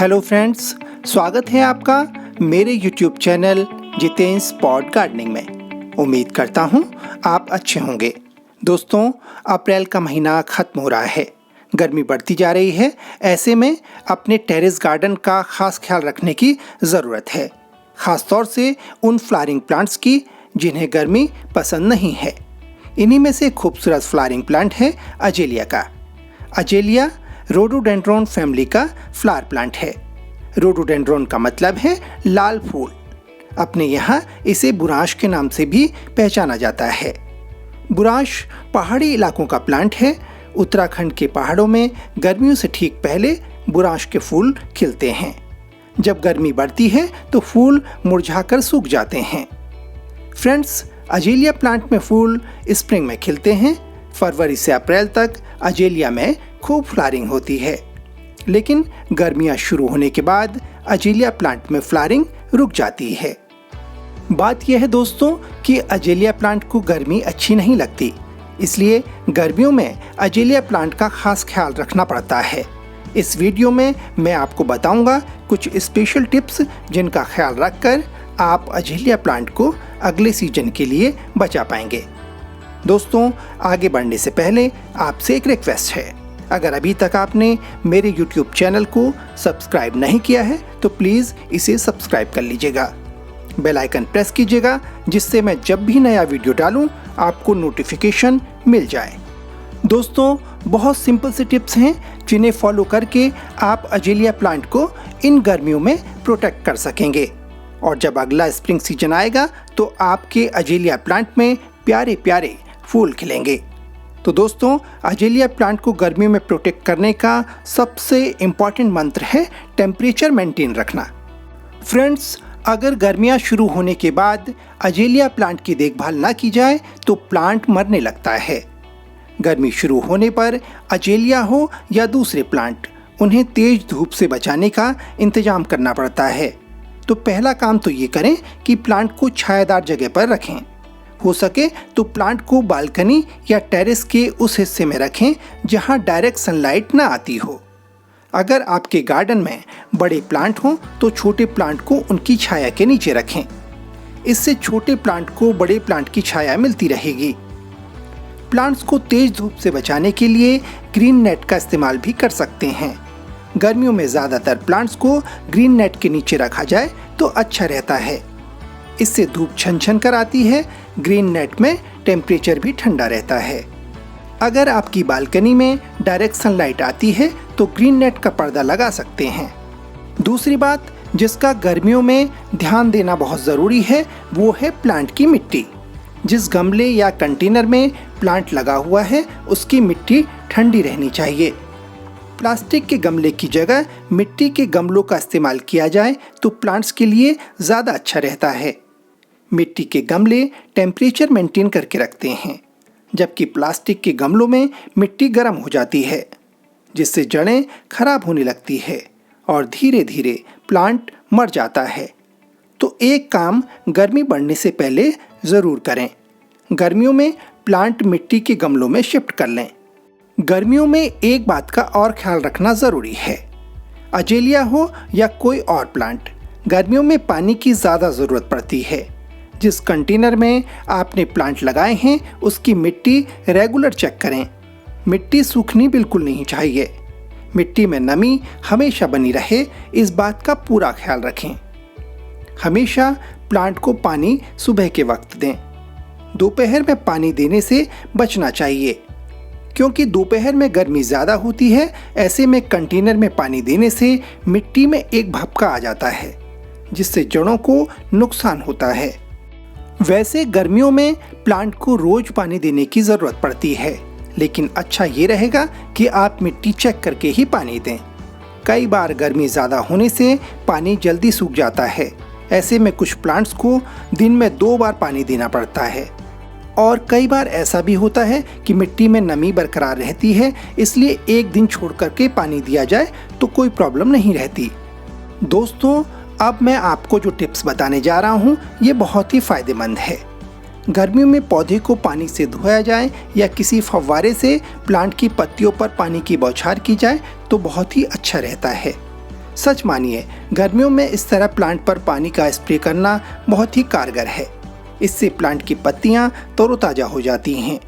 Hello friends, स्वागत है आपका मेरे YouTube channel Jitendra pot gardening में। उम्मीद करता हूँ आप अच्छे होंगे। दोस्तों, अप्रैल का महीना ख़त्म हो रहा है, गर्मी बढ़ती जा रही है। ऐसे में अपने टेरेस गार्डन का ख़ास ख्याल रखने की ज़रूरत है, ख़ास तौर से उन फ्लावरिंग प्लांट्स की जिन्हें गर्मी पसंद नहीं है। इन्हीं में से खूबसूरत फ्लावरिंग प्लांट है अजेलिया का। अजेलिया रोडोडेंड्रॉन फैमिली का फ्लावर प्लांट है। रोडोडेंड्रॉन का मतलब है लाल फूल। अपने यहाँ इसे बुराश के नाम से भी पहचाना जाता है। बुराश पहाड़ी इलाकों का प्लांट है। उत्तराखंड के पहाड़ों में गर्मियों से ठीक पहले बुराश के फूल खिलते हैं। जब गर्मी बढ़ती है तो फूल मुरझाकर सूख जाते हैं। फ्रेंड्स, अजेलिया प्लांट में फूल स्प्रिंग में खिलते हैं। फरवरी से अप्रैल तक अजेलिया में खूब फ्लावरिंग होती है, लेकिन गर्मियां शुरू होने के बाद अजेलिया प्लांट में फ्लावरिंग रुक जाती है। बात यह है दोस्तों कि अजेलिया प्लांट को गर्मी अच्छी नहीं लगती, इसलिए गर्मियों में अजेलिया प्लांट का खास ख्याल रखना पड़ता है। इस वीडियो में मैं आपको बताऊंगा कुछ स्पेशल टिप्स जिनका ख्याल रखकर आप अजेलिया प्लांट को अगले सीजन के लिए बचा पाएंगे। दोस्तों, आगे बढ़ने से पहले आपसे एक रिक्वेस्ट है। अगर अभी तक आपने मेरे YouTube चैनल को सब्सक्राइब नहीं किया है तो प्लीज़ इसे सब्सक्राइब कर लीजिएगा। बेल आइकन प्रेस कीजिएगा, जिससे मैं जब भी नया वीडियो डालूं आपको नोटिफिकेशन मिल जाए। दोस्तों, बहुत सिंपल से टिप्स हैं जिन्हें फॉलो करके आप अजेलिया प्लांट को इन गर्मियों में प्रोटेक्ट कर सकेंगे। और जब अगला स्प्रिंग सीजन आएगा तो आपके अजेलिया प्लांट में प्यारे प्यारे फूल खिलेंगे। तो दोस्तों, अजेलिया प्लांट को गर्मी में प्रोटेक्ट करने का सबसे इम्पॉर्टेंट मंत्र है टेम्परेचर मेंटेन रखना। फ्रेंड्स, अगर गर्मियां शुरू होने के बाद अजेलिया प्लांट की देखभाल ना की जाए तो प्लांट मरने लगता है। गर्मी शुरू होने पर अजेलिया हो या दूसरे प्लांट, उन्हें तेज धूप से बचाने का इंतजाम करना पड़ता है। तो पहला काम तो ये करें कि प्लांट को छायादार जगह पर रखें। हो सके तो प्लांट को बालकनी या टेरेस के उस हिस्से में रखें जहां डायरेक्ट सनलाइट ना आती हो। अगर आपके गार्डन में बड़े प्लांट हों तो छोटे प्लांट को उनकी छाया के नीचे रखें। इससे छोटे प्लांट को बड़े प्लांट की छाया मिलती रहेगी। प्लांट्स को तेज धूप से बचाने के लिए ग्रीन नेट का इस्तेमाल भी कर सकते हैं। गर्मियों में ज़्यादातर प्लांट्स को ग्रीन नेट के नीचे रखा जाए तो अच्छा रहता है। इससे धूप छन कर आती है। ग्रीन नेट में टेम्परेचर भी ठंडा रहता है। अगर आपकी बालकनी में डायरेक्ट सनलाइट आती है तो ग्रीन नेट का पर्दा लगा सकते हैं। दूसरी बात जिसका गर्मियों में ध्यान देना बहुत ज़रूरी है वो है प्लांट की मिट्टी। जिस गमले या कंटेनर में प्लांट लगा हुआ है उसकी मिट्टी ठंडी रहनी चाहिए। प्लास्टिक के गमले की जगह मिट्टी के गमलों का इस्तेमाल किया जाए तो प्लांट्स के लिए ज़्यादा अच्छा रहता है। मिट्टी के गमले टेम्परेचर मेंटेन करके रखते हैं, जबकि प्लास्टिक के गमलों में मिट्टी गर्म हो जाती है, जिससे जड़ें खराब होने लगती है और धीरे धीरे प्लांट मर जाता है। तो एक काम गर्मी बढ़ने से पहले ज़रूर करें। गर्मियों में प्लांट मिट्टी के गमलों में शिफ्ट कर लें। गर्मियों में एक बात का और ख्याल रखना ज़रूरी है। अजेलिया हो या कोई और प्लांट, गर्मियों में पानी की ज़्यादा ज़रूरत पड़ती है। जिस कंटेनर में आपने प्लांट लगाए हैं उसकी मिट्टी रेगुलर चेक करें। मिट्टी सूखनी बिल्कुल नहीं चाहिए। मिट्टी में नमी हमेशा बनी रहे, इस बात का पूरा ख्याल रखें। हमेशा प्लांट को पानी सुबह के वक्त दें। दोपहर में पानी देने से बचना चाहिए, क्योंकि दोपहर में गर्मी ज़्यादा होती है। ऐसे में कंटेनर में पानी देने से मिट्टी में एक भपका आ जाता है, जिससे जड़ों को नुकसान होता है। वैसे गर्मियों में प्लांट को रोज पानी देने की ज़रूरत पड़ती है, लेकिन अच्छा ये रहेगा कि आप मिट्टी चेक करके ही पानी दें। कई बार गर्मी ज़्यादा होने से पानी जल्दी सूख जाता है। ऐसे में कुछ प्लांट्स को दिन में 2 बार पानी देना पड़ता है। और कई बार ऐसा भी होता है कि मिट्टी में नमी बरकरार रहती है, इसलिए एक दिन छोड़ करके पानी दिया जाए तो कोई प्रॉब्लम नहीं रहती। दोस्तों, अब मैं आपको जो टिप्स बताने जा रहा हूँ ये बहुत ही फ़ायदेमंद है। गर्मियों में पौधे को पानी से धोया जाए या किसी फव्वारे से प्लांट की पत्तियों पर पानी की बौछार की जाए तो बहुत ही अच्छा रहता है। सच मानिए, गर्मियों में इस तरह प्लांट पर पानी का स्प्रे करना बहुत ही कारगर है। इससे प्लांट की पत्तियां तरोताजा हो जाती हैं।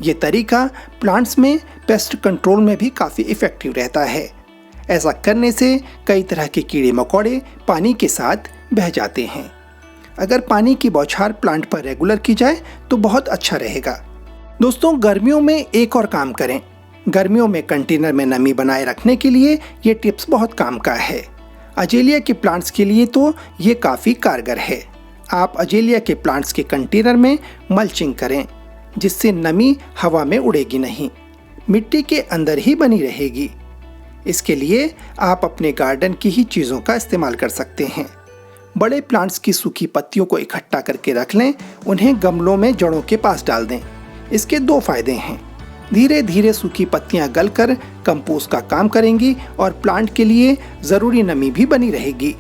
ये तरीका प्लांट्स में पेस्ट कंट्रोल में भी काफ़ी इफ़ेक्टिव रहता है। ऐसा करने से कई तरह के कीड़े मकोड़े पानी के साथ बह जाते हैं। अगर पानी की बौछार प्लांट पर रेगुलर की जाए तो बहुत अच्छा रहेगा। दोस्तों, गर्मियों में एक और काम करें। गर्मियों में कंटेनर में नमी बनाए रखने के लिए ये टिप्स बहुत काम का है। अजेलिया के प्लांट्स के लिए तो ये काफ़ी कारगर है। आप अजेलिया के प्लांट्स के कंटेनर में मल्चिंग करें, जिससे नमी हवा में उड़ेगी नहीं, मिट्टी के अंदर ही बनी रहेगी। इसके लिए आप अपने गार्डन की ही चीज़ों का इस्तेमाल कर सकते हैं। बड़े प्लांट्स की सूखी पत्तियों को इकट्ठा करके रख लें, उन्हें गमलों में जड़ों के पास डाल दें। इसके 2 फायदे हैं। धीरे धीरे सूखी पत्तियां गलकर कंपोस्ट का काम करेंगी और प्लांट के लिए ज़रूरी नमी भी बनी रहेगी।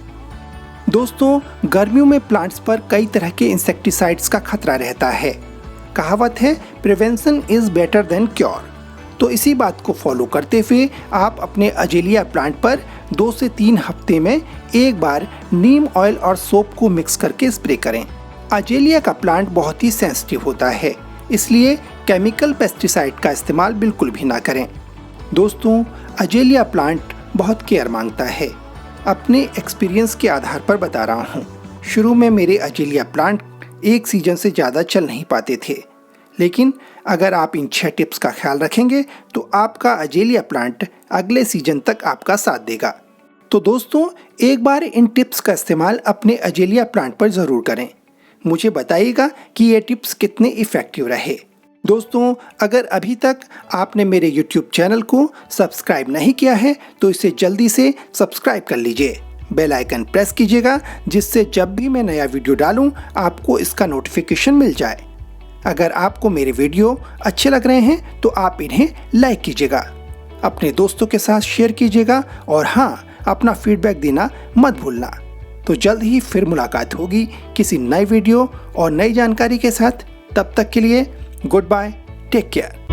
दोस्तों, गर्मियों में प्लांट्स पर कई तरह के इंसेक्टिसाइड्स का खतरा रहता है। कहावत है, prevention is better than cure. तो इसी बात को फॉलो करते हुए आप अपने अजेलिया प्लांट पर 2 से 3 हफ्ते में एक बार नीम ऑयल और सोप को मिक्स करके स्प्रे करें। अजेलिया का प्लांट बहुत ही सेंसिटिव होता है, इसलिए केमिकल पेस्टिसाइड का इस्तेमाल बिल्कुल भी ना करें। दोस्तों, अजेलिया प्लांट बहुत केयर मांगता है। अपने एक्सपीरियंस के आधार पर बता रहा हूँ। शुरू में मेरे अजेलिया प्लांट एक सीजन से ज़्यादा चल नहीं पाते थे, लेकिन अगर आप इन 6 टिप्स का ख्याल रखेंगे तो आपका अजेलिया प्लांट अगले सीजन तक आपका साथ देगा। तो दोस्तों, एक बार इन टिप्स का इस्तेमाल अपने अजेलिया प्लांट पर ज़रूर करें। मुझे बताइएगा कि ये टिप्स कितने इफ़ेक्टिव रहे। दोस्तों, अगर अभी तक आपने मेरे YouTube चैनल को सब्सक्राइब नहीं किया है तो इसे जल्दी से सब्सक्राइब कर लीजिए। बेल आइकन प्रेस कीजिएगा, जिससे जब भी मैं नया वीडियो डालूं आपको इसका नोटिफिकेशन मिल जाए। अगर आपको मेरे वीडियो अच्छे लग रहे हैं तो आप इन्हें लाइक कीजिएगा, अपने दोस्तों के साथ शेयर कीजिएगा और हाँ, अपना फीडबैक देना मत भूलना। तो जल्द ही फिर मुलाकात होगी किसी नए वीडियो और नई जानकारी के साथ। तब तक के लिए गुड बाय, टेक केयर।